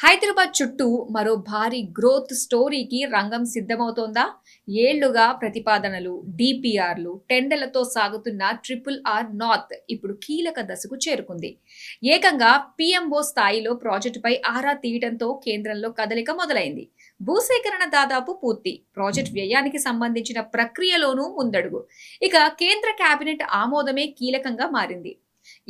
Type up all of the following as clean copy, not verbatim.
హైదరాబాద్ చుట్టూ మరో భారీ గ్రోత్ స్టోరీకి రంగం సిద్ధమవుతోందా? ఏళ్లుగా ప్రతిపాదనలు, డిపిఆర్లు, టెండర్లతో సాగుతున్న RRR నార్త్ ఇప్పుడు కీలక దశకు చేరుకుంది. ఏకంగా పీఎంఓ స్థాయిలో ప్రాజెక్టుపై ఆరా తీయడంతో కేంద్రంలో కదలిక మొదలైంది. భూసేకరణ దాదాపు పూర్తి. ప్రాజెక్టు వ్యయానికి సంబంధించిన ప్రక్రియలోనూ ముందడుగు. ఇక కేంద్ర కేబినెట్ ఆమోదమే కీలకంగా మారింది.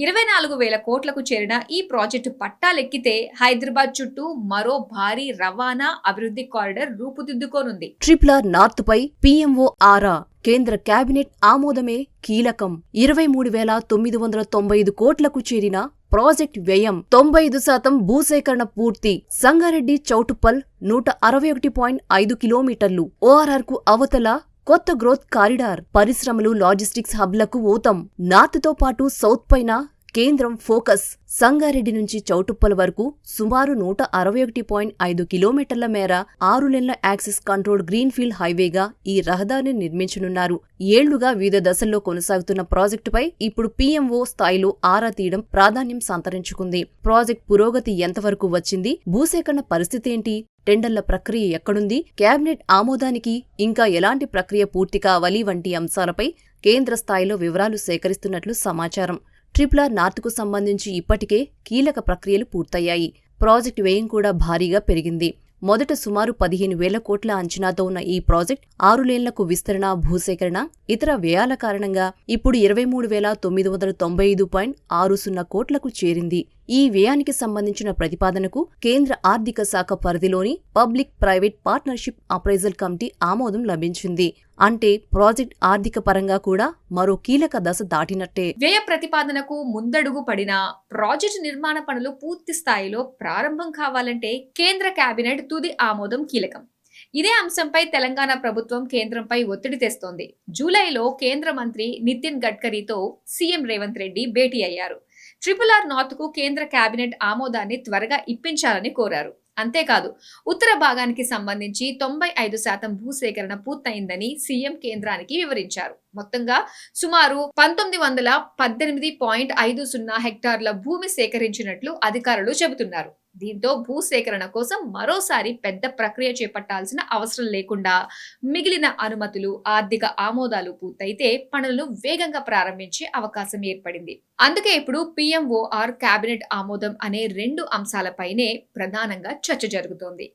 24,000 కోట్లకు చేరిన ఈ ప్రాజెక్టు పట్టాలెక్కితే హైదరాబాద్ చుట్టూ మరో భారీ రవాణా అభివృద్ధి కారిడార్ రూపుదిద్దుకోనుంది. RRR నార్త్ పై పీఎంఓ ఆరా కేంద్ర కేబినెట్ ఆమోదమే కీలకం. 23,995 కోట్లకు చేరిన ప్రాజెక్ట్ వ్యయం, 95% భూసేకరణ పూర్తి. సంగారెడ్డి చౌటుప్పల్ 161.5 కిలోమీటర్లు. ORR కు అవతల కొత్త గ్రోత్ కారిడార్. పరిశ్రమలు, లాజిస్టిక్స్ హబ్లకు ఊతం. నార్త్ తో పాటు సౌత్ పైన కేంద్రం ఫోకస్. సంగారెడ్డి నుంచి చౌటుప్పల్ వరకు సుమారు 161.5 కిలోమీటర్ల మేర 6 లేన్ల యాక్సెస్ కంట్రోల్ గ్రీన్ఫీల్డ్ హైవేగా ఈ రహదారిని నిర్మించనున్నారు. ఏళ్లుగా వివిధ దశల్లో కొనసాగుతున్న ప్రాజెక్టుపై ఇప్పుడు పీఎంఓ స్థాయిలో ఆరా తీయడం ప్రాధాన్యం సంతరించుకుంది. ప్రాజెక్ట్ పురోగతి ఎంతవరకు వచ్చింది? భూసేకరణ పరిస్థితేంటి? టెండర్ల ప్రక్రియ ఎక్కడుంది? కేబినెట్ ఆమోదానికి ఇంకా ఎలాంటి ప్రక్రియ పూర్తి కావాలి వంటి అంశాలపై కేంద్ర స్థాయిలో వివరాలు సేకరిస్తున్నట్లు సమాచారం. RRR నార్త్కు సంబంధించి ఇప్పటికే కీలక ప్రక్రియలు పూర్తయ్యాయి. ప్రాజెక్టు వ్యయం కూడా భారీగా పెరిగింది. మొదట సుమారు 15,000 కోట్ల అంచనాతో ఉన్న ఈ ప్రాజెక్ట్ 6 లేన్లకు విస్తరణ, భూసేకరణ, ఇతర వ్యయాల కారణంగా ఇప్పుడు 23,995.60 కోట్లకు చేరింది. ఈ వ్యయానికి సంబంధించిన ప్రతిపాదనకు కేంద్ర ఆర్థిక శాఖ పరిధిలోని public private partnership appraisal committee ఆమోదం లభించింది. అంటే ప్రాజెక్ట్ ఆర్థిక పరంగా కూడా మరో కీలక దశ దాటినట్టే. వ్యయ ప్రతిపాదనకు ముందడుగు పడిన ప్రాజెక్టు నిర్మాణ పనులు పూర్తి స్థాయిలో ప్రారంభం కావాలంటే కేంద్ర కేబినెట్ తుది ఆమోదం కీలకం. ఇదే అంశంపై తెలంగాణ ప్రభుత్వం కేంద్రంపై ఒత్తిడి తెస్తోంది. జూలైలో కేంద్ర మంత్రి నితిన్ గడ్కరీతో సీఎం రేవంత్ రెడ్డి భేటీ అయ్యారు. RRR నార్త్ కు కేంద్ర కేబినెట్ ఆమోదాన్ని త్వరగా ఇప్పించాలని కోరారు. అంతేకాదు, ఉత్తర భాగానికి సంబంధించి 95% భూసేకరణ పూర్తయిందని సీఎం కేంద్రానికి వివరించారు. మొత్తంగా సుమారు 1918.50 హెక్టార్ల భూమి సేకరించినట్లు అధికారులు చెబుతున్నారు. దీంతో భూసేకరణ కోసం మరోసారి పెద్ద ప్రక్రియ చేపట్టాల్సిన అవసరం లేకుండా మిగిలిన అనుమతులు, ఆర్థిక ఆమోదాలు పూర్తయితే పనులను వేగంగా ప్రారంభించే అవకాశం ఏర్పడింది. అందుకే ఇప్పుడు పీఎంఓఆర్ కేబినెట్ ఆమోదం అనే 2 అంశాలపైనే ప్రధానంగా చర్చ జరుగుతోంది.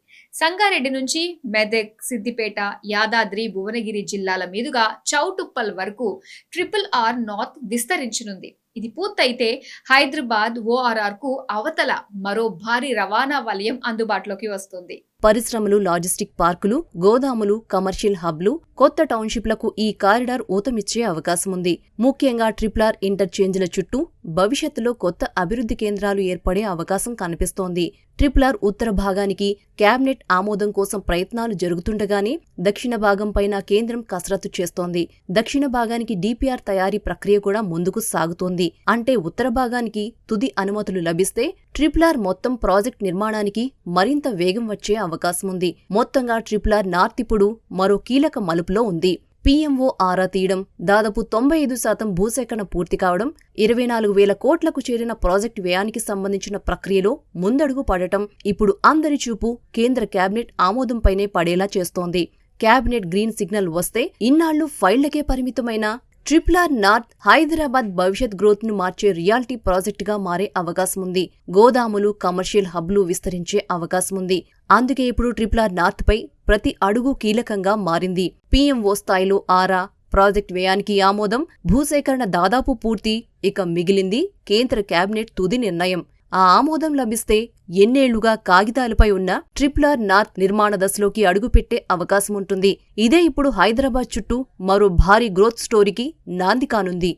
సంగారెడ్డి నుంచి మెదక్, సిద్దిపేట, యాదాద్రి, భువనగిరి జిల్లాల మీదుగా చౌటుప్పల్ వరకు RRR నార్త్ విస్తరించనుంది. ఇది పూర్తయితే హైదరాబాద్ ORR కు అవతల మరో భారీ రవాణా వలయం అందుబాటులోకి వస్తుంది. పరిశ్రమలు, లాజిస్టిక్ పార్కులు, గోదాములు, కమర్షియల్ హబ్లు, కొత్త టౌన్షిప్లకు ఈ కారిడార్ ఊతమిచ్చే అవకాశముంది. ముఖ్యంగా RRR ఇంటర్చేంజ్ల చుట్టూ భవిష్యత్తులో కొత్త అభివృద్ధి కేంద్రాలు ఏర్పడే అవకాశం కనిపిస్తోంది. RRR ఉత్తర భాగానికి కేబినెట్ ఆమోదం కోసం ప్రయత్నాలు జరుగుతుండగానే దక్షిణ భాగం పైన కేంద్రం కసరత్తు చేస్తోంది. దక్షిణ భాగానికి డిపిఆర్ తయారీ ప్రక్రియ కూడా ముందుకు సాగుతోంది. అంటే ఉత్తర భాగానికి తుది అనుమతులు లభిస్తే RRR మొత్తం ప్రాజెక్ట్ నిర్మాణానికి మరింత వేగం వచ్చే అవకాశముంది. మొత్తంగా RRR నార్త్ ఇప్పుడు మరో కీలక మలుపులో ఉంది. పీఎంఓ ఆరా తీయడం, దాదాపు 95% భూసేకరణ పూర్తి కావడం, 24,000 కోట్లకు చేరిన ప్రాజెక్టు వ్యయానికి సంబంధించిన ప్రక్రియలో ముందడుగు పడటం ఇప్పుడు అందరి చూపు కేంద్ర కేబినెట్ ఆమోదంపైనే పడేలా చేస్తోంది. కేబినెట్ గ్రీన్ సిగ్నల్ వస్తే ఇన్నాళ్లు ఫైళ్లకే పరిమితమైన RRR నార్త్ హైదరాబాద్ భవిష్యత్ గ్రోత్ ను మార్చే రియాలిటీ ప్రాజెక్టుగా మారే అవకాశముంది. గోదాములు, కమర్షియల్ హబ్లు విస్తరించే అవకాశముంది. అందుకే ఇప్పుడు RRR నార్త్ పై ప్రతి అడుగు కీలకంగా మారింది. పీఎంఓ స్థాయిలో ఆరా, ప్రాజెక్ట్ వ్యయానికి ఆమోదం, భూసేకరణ దాదాపు పూర్తి. ఇక మిగిలింది కేంద్ర కేబినెట్ తుది నిర్ణయం. ఆ ఆమోదం లభిస్తే ఎన్నేళ్లుగా కాగితాలపై ఉన్న RRR నార్త్ నిర్మాణ దశలోకి అడుగుపెట్టే అవకాశముంటుంది. ఇదే ఇప్పుడు హైదరాబాద్ చుట్టూ మరో భారీ గ్రోత్ స్టోరీకి నాంది కానుంది.